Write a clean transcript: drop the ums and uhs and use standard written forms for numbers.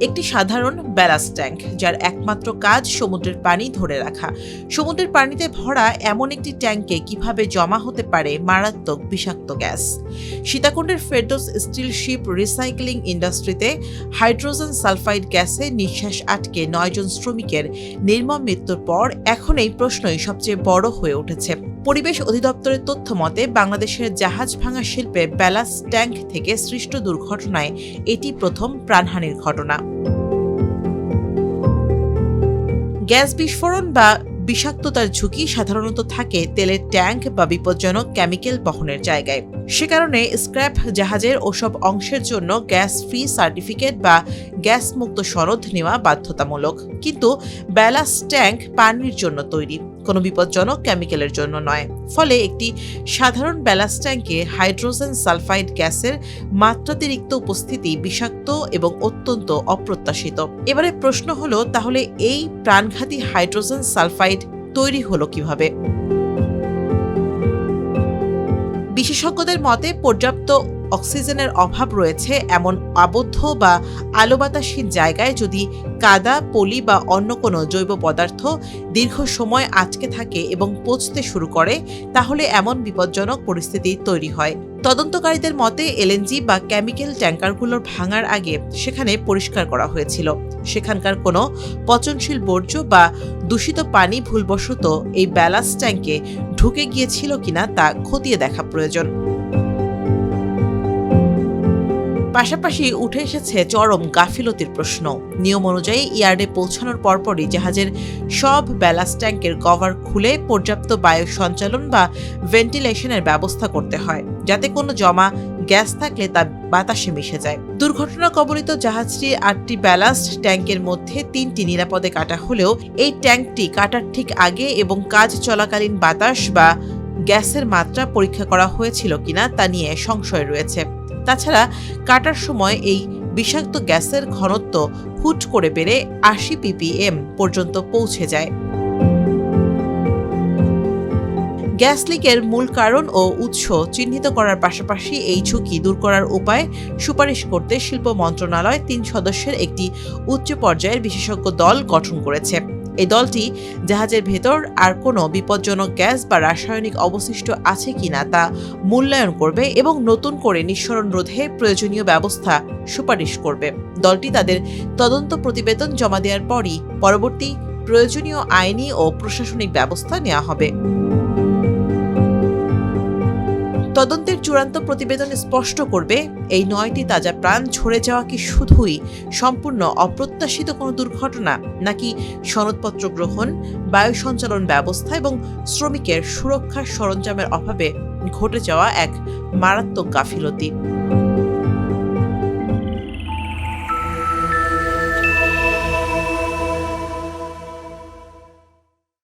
একটি সাধারণ ballast tank, যার একমাত্র কাজ সমুদ্রের পানি ধরে রাখা। সমুদ্রের পানিতে ভরা এমন একটি ট্যাঙ্কে কিভাবে জমা হতে পারে মারাত্মক বিষাক্ত গ্যাস? সীতাকুণ্ডের ফেরদৌস স্টিল শিপ রিসাইক্লিং ইন্ডাস্ট্রিতে হাইড্রোজেন সালফাইড গ্যাসে নিঃশ্বাস আটকে 9 জন শ্রমিকের নির্মম মৃত্যুর পর এখন এই প্রশ্নই সবচেয়ে বড় হয়ে উঠেছে। পরিবেশ অধিদপ্তরের তথ্য মতে, বাংলাদেশের জাহাজ ভাঙা শিল্পে ব্যালাস্ট ট্যাঙ্ক থেকে সৃষ্ট দুর্ঘটনায় এটি প্রথম প্রাণহানির ঘটনা। গ্যাস বিস্ফোরণ বা বিষাক্ততার ঝুঁকি সাধারণত থাকে তেলের ট্যাঙ্ক বা বিপজ্জনক কেমিক্যাল বহনের জায়গায়। সে কারণে স্ক্র্যাপ জাহাজের ওসব অংশের জন্য গ্যাস ফ্রি সার্টিফিকেট বা গ্যাস মুক্ত সনদ নেওয়া বাধ্যতামূলক। কিন্তু ব্যালাস্ট ট্যাঙ্ক পানির জন্য তৈরি, কোনো বিপজ্জনক কেমিক্যালের জন্য নয়। ফলে একটি সাধারণ ব্যালাস্ট ট্যাঙ্কে হাইড্রোজেন সালফাইড গ্যাসের মাত্রাতিরিক্ত উপস্থিতি বিষাক্ত এবং অত্যন্ত অপ্রত্যাশিত। এবারে প্রশ্ন হলো, তাহলে এই প্রাণঘাতী হাইড্রোজেন সালফাইড তৈরি হলো কিভাবে? বিশেষজ্ঞদের মতে, পর্যাপ্ত অক্সিজেনের অভাব রয়েছে এমন আবদ্ধ বা আলো বাতাসহীন জায়গায় যদি কাদা, পলি বা অন্য কোনো জৈব পদার্থ দীর্ঘ সময় আটকে থাকে এবং পচতে শুরু করে, তাহলে এমন বিপজ্জনক পরিস্থিতি তৈরি হয়। তদন্তকারীদের মতে, এলএনজি বা কেমিক্যাল ট্যাঙ্কারগুলোর ভাঙার আগে সেখানে পরিষ্কার করা হয়েছিল। সেখানকার কোনো পচনশীল বর্জ্য বা দূষিত পানি ভুলবশত এই ব্যালাস্ট ট্যাঙ্কে ঢুকে গিয়েছিল কিনা তা খতিয়ে দেখা প্রয়োজন। পাশাপাশি উঠে এসেছে চরম গাফিলতির প্রশ্ন। নিয়ম অনুযায়ী ইয়ার্ডে পৌঁছানোর পরপরই জাহাজের সব ব্যালাস্ট ট্যাঙ্কের কভার খুলে পর্যাপ্ত বায়ু সঞ্চালন বা ভেন্টিলেশনের ব্যবস্থা করতে হয়, যাতে কোনো জমা গ্যাস থাকলে তা বাতাসে মিশে যায়। দুর্ঘটনা কবলিত জাহাজটির 8টি ব্যালাস্ট ট্যাঙ্কের মধ্যে 3টি নিরাপদে কাটা হলেও এই ট্যাঙ্কটি কাটার ঠিক আগে এবং কাজ চলাকালীন বাতাস বা গ্যাসের মাত্রা পরীক্ষা করা হয়েছিল কিনা তা নিয়ে সংশয় রয়েছে। তাছাড়া কাটার সময় এই বিষাক্ত গ্যাসের ঘনত্ব হুট করে বেড়ে 80 ppm পর্যন্ত পৌঁছে যায়। গ্যাস লিকের মূল কারণ ও উৎস চিহ্নিত করার পাশাপাশি এই ঝুঁকি দূর করার উপায় সুপারিশ করতে শিল্প মন্ত্রণালয় 3 সদস্যের একটি উচ্চ পর্যায়ের বিশেষজ্ঞ দল গঠন করেছে। এই দলটি জাহাজের ভেতর আর কোনো বিপজ্জনক গ্যাস বা রাসায়নিক অবশিষ্ট আছে কিনা তা মূল্যায়ন করবে এবং নতুন করে নিঃসরণ রোধে প্রয়োজনীয় ব্যবস্থা সুপারিশ করবে। দলটি তাদের তদন্ত প্রতিবেদন জমা দেওয়ার পরই পরবর্তী প্রয়োজনীয় আইনি ও প্রশাসনিক ব্যবস্থা নেওয়া হবে। তদন্তের চূড়ান্ত প্রতিবেদন স্পষ্ট করবে এই 9টি তাজা প্রাণ ঝরে যাওয়া কি শুধুই সম্পূর্ণ অপ্রত্যাশিত কোনো দুর্ঘটনা, নাকি সনদপত্র গ্রহণ, বায়ু সঞ্চালন ব্যবস্থা এবং শ্রমিকের সুরক্ষার সরঞ্জামের অভাবে ঘটে যাওয়া এক মারাত্মক গাফিলতি।